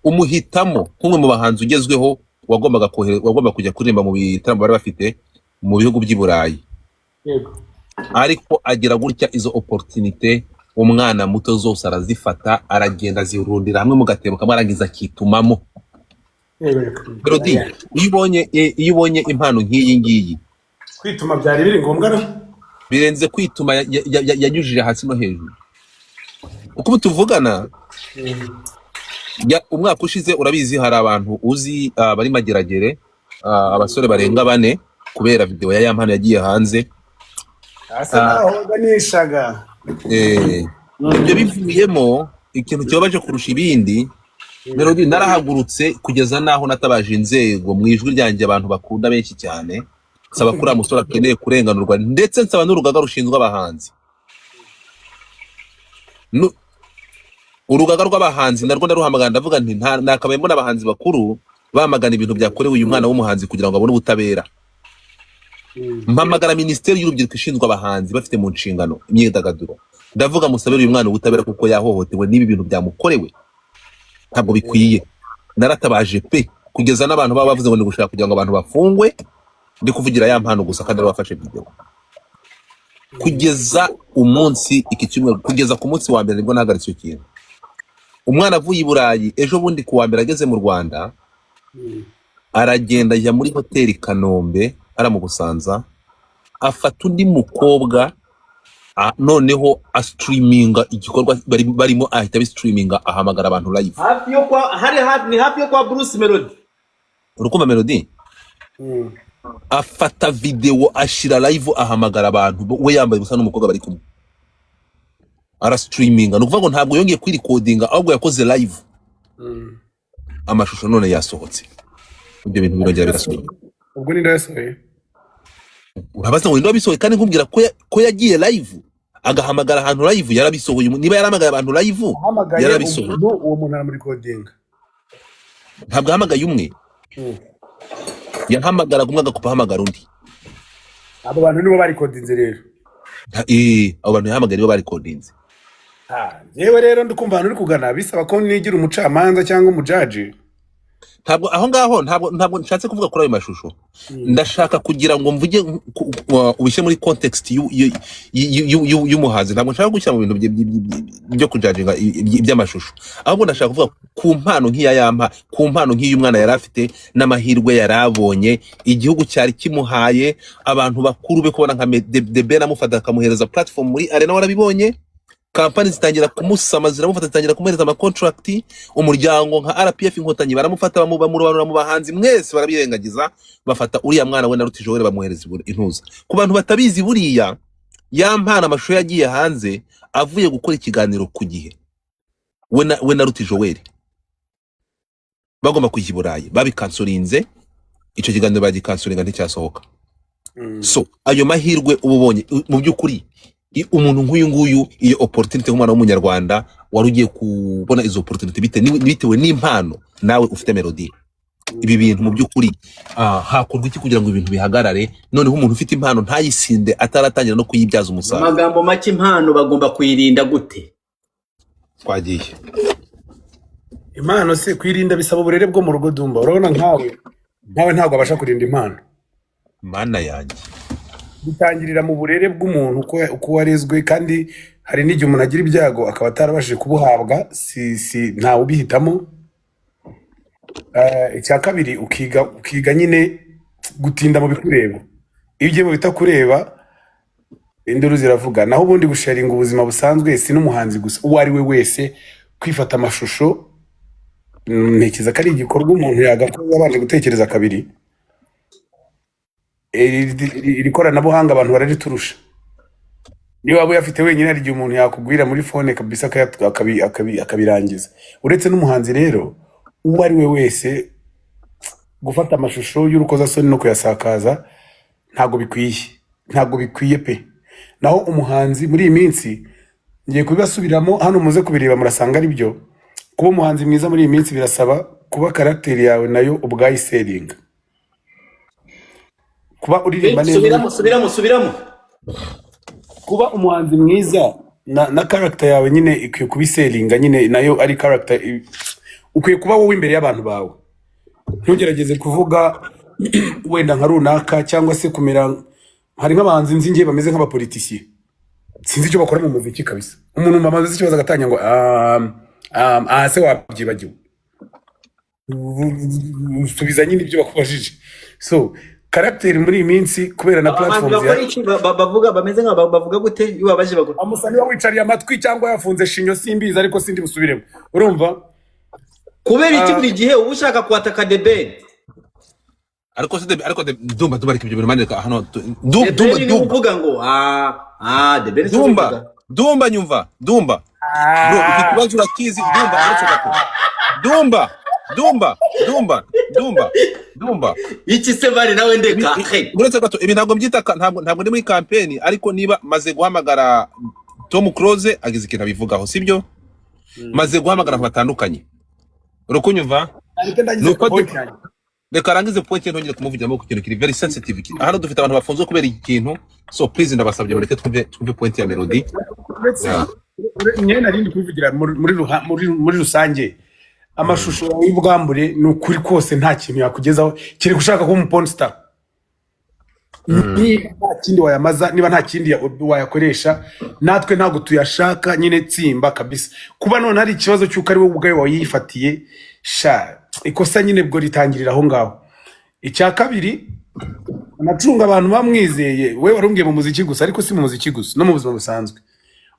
umuhitamo nk'umwe mu bahanzi ugezweho wagomba kujya kuririmba mu bitaramo bari bafite mu bihugu by'i Burayi. Ariko agira gutya izo opportunité, umwana muto zose arazifata, aragenda azirundira hamwe mu gatebo kamwe, arangiza akitumamo. Melody, iyo ubonye impano nk'iyi ngiyi, kwituma byari biri ngombwa no birenze kwituma, yanyujije hasi no hejuru. Uko tuvugana umwaka ushize, urabizi hari abantu uzi bari mageragere, abasore barenga 4 kubera video ya Yampano yagiye hanze. asa naho ganishaga. Ibyo bivuyemo ikintu cyobaje kurusha ibindi. Melody, narahagurutse kugeza naho natabaje inzego mu ijwi ryanjye, abantu bakunda benshi cyane, saba kuri amusora akeneye kurenganurwa, ndetse nsaba n'urugaga rushinzwe abahanzi. Urugaga rw'abahanzi narwo ndaruhamagara ndavuga nti nakabaye mbona abahanzi bakuru bamagana ibintu byakorewe uyu mwana w'umuhanzi kugira ngo abone ubutabera. Mpamagara Minisiteri y'Urubyiruko ishinzwe abahanzi bafite mu nshingano imyidagaduro, ndavuga musabere uyu mwana ubutabera kuko yahohotewe n'ibi bintu byamukorewe, ntabwo bikwiye. Naratabaje pe kugeza n'abantu baba bavuze ngo ni gushaka kugira ngo abantu bafungwe, ndi kuvugira Yampano gusa kandi bafashe video. Kugeza umunsi iki cyumweru, kugeza ku munsi wa mbere nibwo nahagaritse icyo kintu. Umwana avuye i Burayi ejo bundi ku wa mbere ageze mu Rwanda, aragenda ajya muri hoteli Kanombe aramubusanza, afata undi mukobwa, noneho streaminga igikorwa barimo, ahita streaminga, ahamagara abantu live. Ni hafi yo kwa Bruce Melody. Urukumva Melody? Afata video ashira live, ahamagara abantu, we yambaye gusa n'umukobwa bari kumwe, ara streaminga. Nukuvuga ngo ntabwo yongeye kwirecordinga, ahubwo yakoze live. Amashusho none yasohotse. Ibyo bintu birongera birasohoka. Ubwo ni ndasohoye. Urabaza ngo ndo bisohoye, kandi nkubwira ko yagiye live, agahamagara ahantu live, yarabisohoye. Niba yaramagara abantu live, yarabisohoye. Uwo muntu ari muri recording. Ntabwo ahamagaye umwe. Yahamagara umwe agakupa ahamagara undi. Abo bantu nibo bari recordinze rero. Abo bantu yahamagara nibo bari recordinze. Yewe rero ndikumva uri kugana bisaba ko nigira umucamanza cyangwa umujaji. ntabwo aho ngaho ntabwo nshatse kuvuga kuri ayo mashusho. Ndashaka kugira ngo mvuge ubishe muri context y'umuhanzi. Ntabwo nshaka gushyira mu bintu byo kujajinga iby'amashusho, ahubwo ndashaka kuvuga ku mpano ku mpano nk'iyo umwana yari afite n'amahirwe yarabonye, igihugu cyari kimuhaye, abantu bakuru be kubona nka The Ben amufata akamuhereza platform muri arena, warabibonye. Kampani zitangira kumusama, ziramufata, zitangira kumuhereza amakontracti. Umuryango nka RPF Inkotanyi baramufata, bamurobanura mu bahanzi, mwese barabirengagiza, bafata uriya mwana we na Ruti Joel bamuhereza intuza. Ku bantu batabizi, buriya yampana amashusho yagiye hanze avuye gukora ikiganiro ku Gihe, we na Ruti Joel bagomba kujya i Burayi, babikansorinze. Ico kiganiro bagikansoringa nticyasohoka. So ayo mahirwe ubonye mu by'ukuri, umuntu nk'uyu nguyu, iyo opportunity nk'umwana w'umunyarwanda wari ugiye kubona izo opportunity bitewe n'impano nawe ufite Melody. Ibi bintu mu by'ukuri hakorwa iki kugira ngo ibintu bihagarare, noneho umuntu ufite impano ntayisinde ataratangira no kuyibyaza umusaruro? Amagambo make, impano bagomba kuyirinda gute? Twagiye impano se kwirinda bisaba uburere bwo mu rugo. Dumba, urabona nkawe ntabwo abasha kurinda impano. Mana yanjye, bitangirira mu burere bw'umuntu uko warezwe, kandi hari n'igihe umuntu agira ibyago akaba atarabashije kubuhabwa, ntawe ubihitamo. Icya kabiri, ukiga nyine gutinda mu bikureba. Iyo ugiye mu bitakureba induru ziravuga. Naho ubundi gusharinga ubuzima busanzwe, si n'umuhanzi gusa, uwo ari we wese kwifata amashusho, ntekereza ko ari igikorwa umuntu yagakora yabanje gutekereza kabiri. Iri koranabuhanga abantu barariturusha. Niba waba uyafite wenyine, hari igihe umuntu yakugwira muri phone kabisa akabirangiza. Uretse n'umuhanzi rero, uwo ari we wese gufata amashusho y'urukozasoni no kuyasakaza ntago bikwiye pe. Naho umuhanzi muri iyi minsi, ngiye kubibasubiramo hano muze kubireba murasanga ari byo, kuba umuhanzi mwiza muri iyi minsi birasaba kuba karakteri yawe nayo ubwayiseringa, kuba uririmba neza. Subiramo. Kuba umuhanzi mwiza na character yawe nyine ikwiye kubiseringa, nyine nayo ari character. Ukwiye kuba wowe imbere y'abantu bawe, ntugerageze kuvuga wenda nka runaka, cyangwa se kumera. Hari nk'abahanzi nzi ngiye bameze nk'abapolitisiye, sinzi icyo bakora mu muziki kabisa. Umuntu mamaze ikibazo agatanya ngo se wabyibagiwe, usubiza nyine ibyo bakubajije. So character muri iyi minsi kubera na platforms bavuga bameze bavuga gute iyo babaje bagura amusani wicariye amatwi cyangwa yafunze shinyo, simbizi ariko sindi busubiremo. Urumva kubera iki buri gihe uba ushaka kwataka The Ben? ariko Dumba ariko ibyo bimanirika hano. Dumba uvuga ngo The Ben. Dumba nyumva. Bro, ikibazo urakizi. Dumba ariko Dumba iki se bari nawe ndeka. Uretse gato ibi ntabwo mbyita, ntabwo ndi muri campaign, ariko niba maze guhamagara Tom Close agize ikintu abivugaho, sibyo? Maze guhamagara batandukanye, urukunyumva? Reka arangize point ntongere kumuvugiramo ku kintu kiri very sensitive. Hano dufite abantu bafunzwe kubera ikintu, so please ndabasabye mureke twumve point ya Melody. Nyene narindi kuvugira muri rusange. Amashusho y'ubwambure ni ukuri kose nta kintu yakugezaho, kiri gushaka kuba umuporn star. Niba nta kindi wayamaza, niba nta kindi wayakoresha, natwe ntago tuyashaka, nyine tsimba kabisa. Kuba none hari ikibazo cy'uko ari wowe ubwawe wayifatiye, ikosa nyine bwo ritangirira aho ngaho. Icya kabiri, anacunga abantu bamwizeye. We warumbwiye mu muziki gusa, ariko si mu muziki gusa, no mu buzima busanzwe.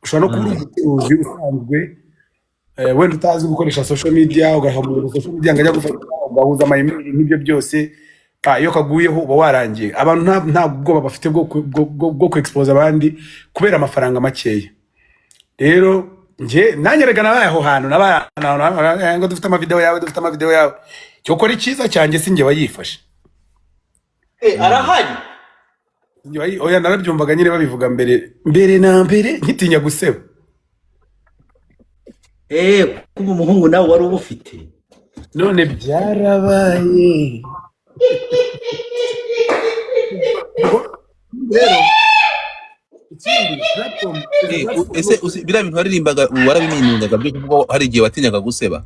Ushobora no kuba umucuruzi usanzwe, wenda utazi gukoresha social media, ugahamura social media ngajya gufata ugahuza ama email n'ibyo byose, iyo kaguyeho uba warangiye. Abantu nta bwoba bafite bwo ku expose abandi kubera amafaranga makeya. Rero nanjye rega nabaye aho hantu, nabaye ngo dufite amavideo yawe, cyo kora ikiza cyanjye sinjye wayifashe. Arahari oya, narabyumvaga nyine babivuga mbere na mbere nkitinya guseba. Kuba umuhungu nawe wari ubufite, none byarabaye. Ese biriya bintu waririmbaga warabiminungaga byo kuvuga hari igihe watinyaga guseba?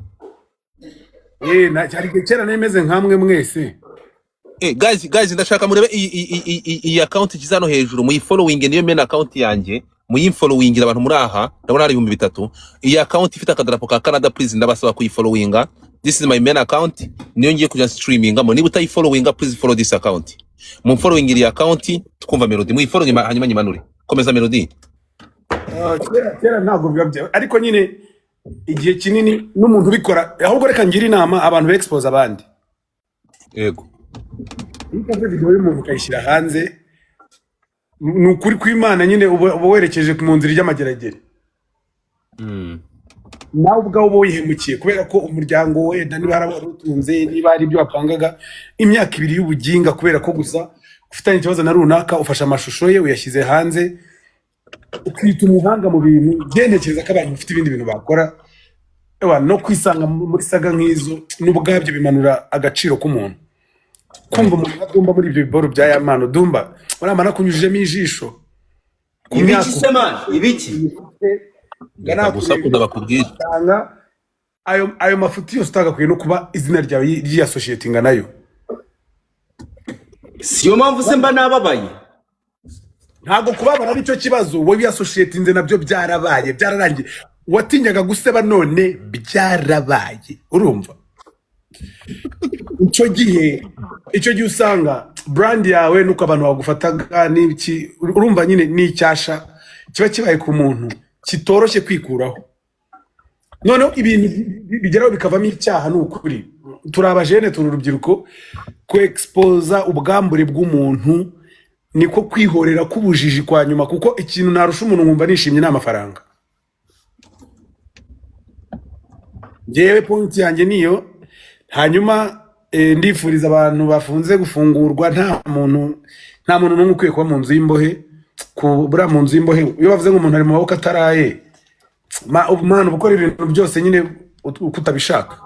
na cyari kera nemeze nkamwe mwese. Guys ndashaka murebe iyi account kizano hejuru muyi following niyo main account yanjye muyi following abantu muri aha ndabona hari 3,000 iyi account ifite akadarapo ka Canada please ndabasaba kuyi followinga. This is my main account niyo ngiye kuja streaminga mo niba utayi followinga please follow this account mu following iyi account tukumva Melody muyi following hanyuma nyimanure komeza Melody. Kera ntabwo byabye ariko nyine igihe kinini n'umuntu ubikora ahubwo reka ngira inama abantu expose abandi. Yego Ikaze video y'umuntu kayishyira hanze nukuri kw'Imana nyine uba werekeje ku munzira y'amageragere. Nawe ubwawe uba wihemukiye kubera ko umuryango we niba harabarutunze niba ari ibyo wapangaga imyaka 2 y'ubuginga kubera ko gusa ufitanye ikibazo na runaka ufasha amashusho ye uyashyize hanze ukita umuhanga mu bintu byenekereza ko abantu bafite ibindi bintu bakora no kwisanga muri saga nk'izo n'ubwabyo bimanura agaciro k'umuntu. Kumva umuntu adumba muri ibyo biboro bya yamano dumba uramana kunyujijemo ijisho ibiki sema ibiki gana gusa kunda bakubwira ayo mafuti yose utagakwiye no kuba izina ryawe ry'associatinga nayo. Siyo mpamvu se mba nababaye ntago kubabara nicyo kibazo wowe associatinze nabyo byarabaye byararangiye watinyaga guseba none byarabaye urumva. Icyo gihe usanga brand yawe nuko abantu bagufataga n'iki urumva nyine n'icyasha kiba kibaye ku muntu kitoroshye kwikuraho. Noneho ibintu bigeraho bikavamo icyaha n'ukuri turabajene tururubyiruko ko exposa ubwambure bw'umuntu niko kwihorera kubujiji kwa nyuma kuko ikintu narusha umuntu nkumva nishimye n'amafaranga. Jewe point yanjye niyo hanyuma ndifuriza abantu bafunze gufungurwa nta muntu n'umwe ukwiye kuba mu nzu y'imbohe kubura mu nzu y'imbohe iyo bavuze ngo umuntu ari mu maboko ataraye mana ubukora ibintu byose nyine ukutabishaka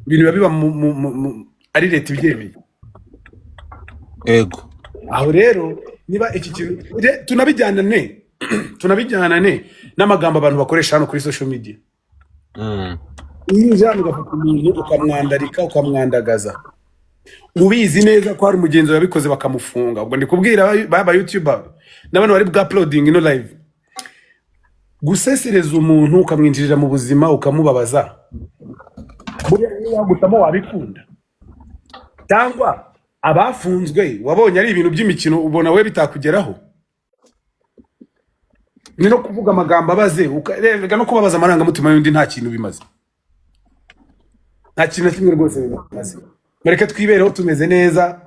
ibintu biba ari leta ibyemeye. Yego aho rero niba iki kintu tunabijyana n'amagambo abantu bakoresha hano kuri social media. Iyo ujyana ugafata umuntu ukamwandarika ukamwandagaza ubizi neza ko hari umugenzi wabikoze bakamufunga ubwo ndikubwira baba YouTuber n'abantu bari bwa uploading no live gusesereza umuntu ukamwinjirira mu buzima ukamubabaza buriya wagutamo wabikunda cyangwa abafunzwe wabonye ari ibintu by'imikino ubona we bitakugeraho ni no kuvuga amagambo abaze ukarega no kubabaza amarangamutima y'undi nta kintu bimaze nta kintu kimwe rwose bimaze. Mureke twibereho tumeze neza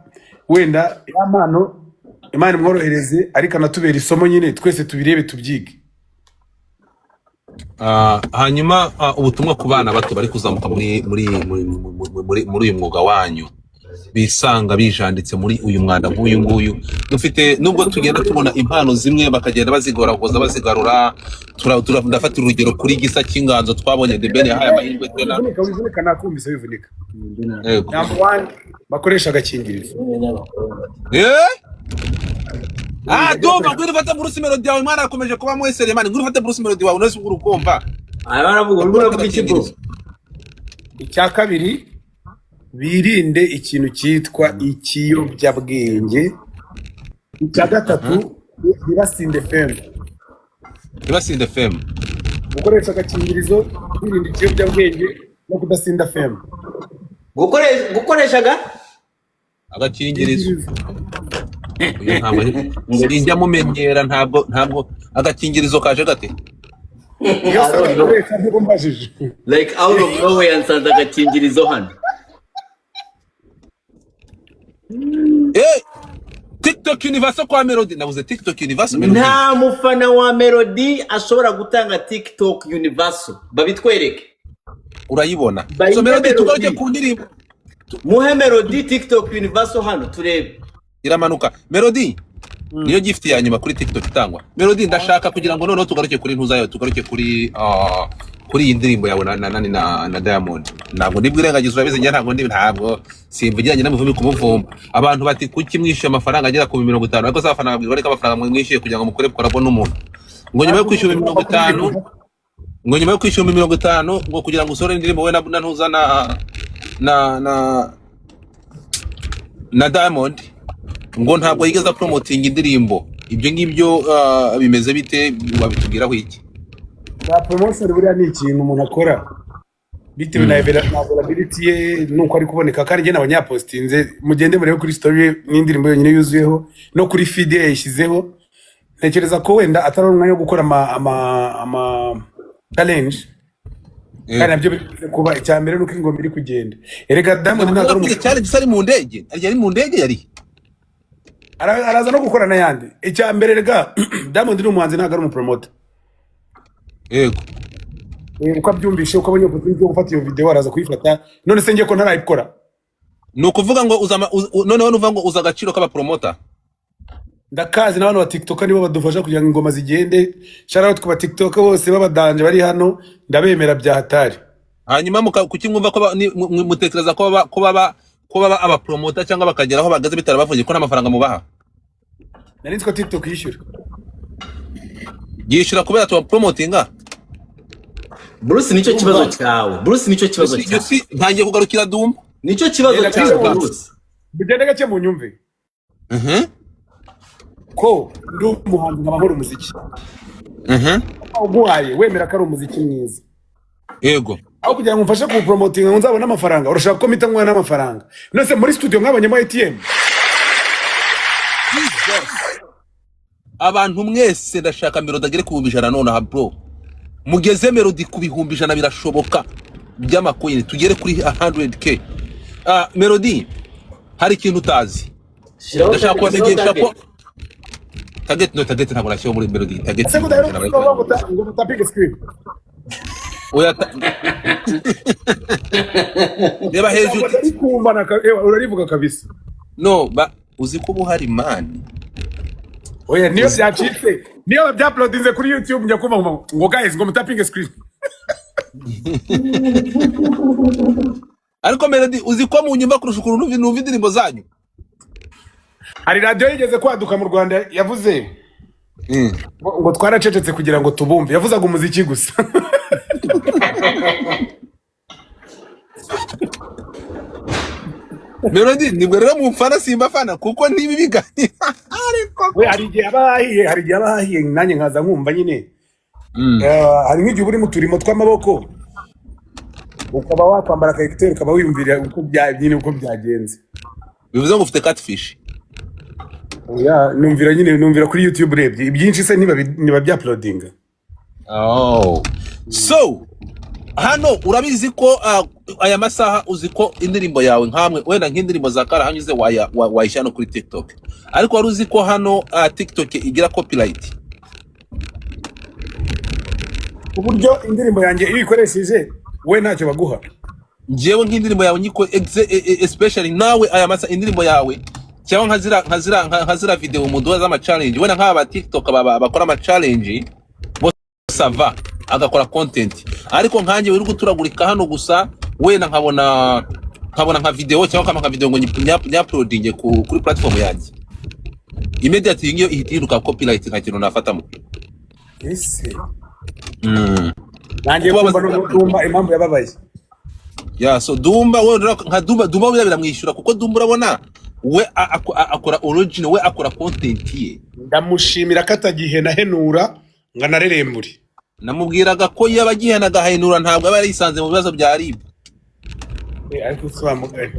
wenda yamano Imana imworohereze ariko anatubera isomo nyine twese tubirebe tubyige. Hanyuma ubutumwa ku bana bato bari kuzamuka muri uyu mwuga wanyu bisanga bijanditse muri uyu mwanda nk'uyu nguyu dufite nubwo tugenda tubona impano zimwe bakagenda bazigora kuza bazigarura ndafatira urugero kuri gisa cy'inganzo twabonye The Ben yahaye amahirwe tena wivunika nakumvise wivunika bakoresha agakingirizo Doma ngwiri fata Bruce Melody yawe mwana akomeje kuba mwesere mani ngwiri fata Bruce Melody wawe unose urukomba baravuga ngura iki icya kabiri birinde ikintu cyitwa ikiyobyabwenge. Icya gatatu Birasinda FM gukoresha agakingirizo birinde ikiyobyabwenge no kudasinda FM gukoreshaga agakingirizo njya mumenyera ntabwo agakingirizo kaje gate like out of nowhere nsanze agakingirizo hano. TikTok Universe kwa Melody nabuze TikTok Universe nta mufana wa Melody ashobora gutanga TikTok Universe babitwereke urayibona so Melody tugaruke ku ndirimbo muhe Melody TikTok Universe hano turebe iramanuka Melody niyo gift ya nyuma kuri TikTok itangwa Melody ndashaka kugira ngo noneho tugaruke kuri ntuzayo tugaruke kuri iyi ndirimbo yawe na Diamond ntabwo ndibwirengagiza urabize njye ntabwo simvugiranye namuvumi kumuvumba abantu bati kuki mwishyuye amafaranga agera ku 50 ariko zafana babwira ko amafaranga mwishyuye kugira ngo mukore korabo n'umuntu ngo nyuma yo kwishyura 50 ngo kugira ngo usore indirimbo we na ntuzana na Diamond ngo ntabwo yigeze promoting indirimbo. Ibyo ngibyo bimeze bite, wabitubwiraho iki? Na promotion buriya ni ikintu umuntu akora bitewe na availability ye nuko ari kuboneka, kandi njye n'abanyapostinze mugende murebe kuri story n'indirimbo yonyine yuzuyeho no kuri feed ye yashyizeho. Ntekereza ko wenda ataronka yo gukora ama challenge kandi nabyo kuba icyambere nuko ingoma iri kugenda. Erega Diamond ntabwo ari challenge sari mu ndege, ari mu ndege yari araza no gukora n'ayandi. Icyambere rega Diamond ni umuhanzi ntabwo ari umupromoter. Yego. Uko abyumvishe uko abonye opportunity yo gufata iyo video araza kuyifata, none se ngiye ko ntarayikora. Ni ukuvuga ngo none nuvuga ngo uza agaciro k'aba promoter. Ndakazi n'abantu ba TikTok nibo badufasha kugira ngo ingoma zigende. Shout out ku ba TikTok bose babadanje bari hano, ndabemera bya hatari. Hanyuma kuki mwumva ko mutekereza ko baba aba promoter cyangwa bakageraho bagaze bitarabavuye ko n'amafaranga mubaha? Nari nzi ko TikTok yishyura. Yishyura kubera tuba promotinga. Bruce nicyo kibazo cyawe. Bruce nicyo kibazo cyawe. Ntangiye kugarukira Dumba. Nicyo kibazo cyawe Bruce. Bigende gake mu nyumve. Ko ndi umuhanzi nk'amahoro umuziki. Uguhaye wemera ko ari umuziki mwiza. Yego. Aho kugira ngo mfashe ku promoting ngo nzabone amafaranga, urashaka ko mpita nkwana n'amafaranga. Nose muri studio nk'abanyemo ATM. Abantu mwese ndashaka Melody agere ku 100 none ha bro. Mugeze Melody ku 100 birashoboka. By'amakoyine tugere kuri 100k. Melody hari ikintu utazi. Ndashaka kubamenyesha ko target ntabwo nashyira muri Melody. Target ngo mutapige screen. Oya Neba hejuru kumva urarivuga kabisa. No uzi ko buhari man. Oya niyo byacitse. Niyo byuploadinze kuri YouTube njya kumva ngo guys ngo mutapinge screen. Ariko Melody uzi ko mu nyumba kurusha ukuntu numva indirimbo zanyu. Hari radio yigeze kwaduka mu Rwanda yavuze ngo twaracecetse kugira ngo tubumve, yavuzaga umuziki gusa. Melody nibwo rero mu mfana simba fana kuko ntibi biganira. We hari igihe abahiye nanjye nkaza nkumva nyine. Hari nk'igihe uri mu turimo tw'amaboko ukaba wakwambara character ukaba wiyumvira uko byagenze. Bivuze ngo ufite catfish. Oya numvira kuri YouTube urebye ibyinshi se niba byuploadinga. So hano urabizi ko aya masaha uzi ko indirimbo yawe nkamwe wenda nk'indirimbo za kara hanyuze wayishyira no kuri TikTok, ariko wari uzi ko hano TikTok igira copyright. Uburyo indirimbo yanjye iyo ikoresheje we ntacyo baguha. Njewe nk'indirimbo yawe nyiko especially nawe aya masaha indirimbo yawe cyangwa nkazira video mu duwa z'ama challenge wenda nk'aba TikTok bakora ama challenge sava agakora content, ariko nkanjye wiri guturagurika hano gusa wenda nkabona nka video cyangwa nka video ngo uploadinge kuri platform yanjye immediately ngiyo ihitiruka copyright nka kintu nafatamo. Ese nanjye kumva impamvu yababaye. So Dumba wenda nka Dumba biramwishyura kuko Dumba urabona we akora original, we akora content ye. Ndamushimira katagihe nahenura nganareremburi. Namubwiraga ko yabagiye nagahenura ntabwo aba yarisanze mu bibazo bya RIB. Ariko twamugaye.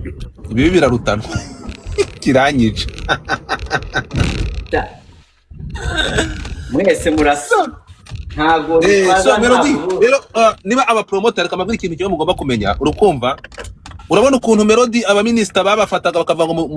Ibi birarutana. Kiranyica. Mwese murasa. Ntago so Melody rero niba aba promoter kamabwira ikintu cyo mugomba kumenya urukumva. Urabona ukuntu Melody aba minister babafataga bakava ngo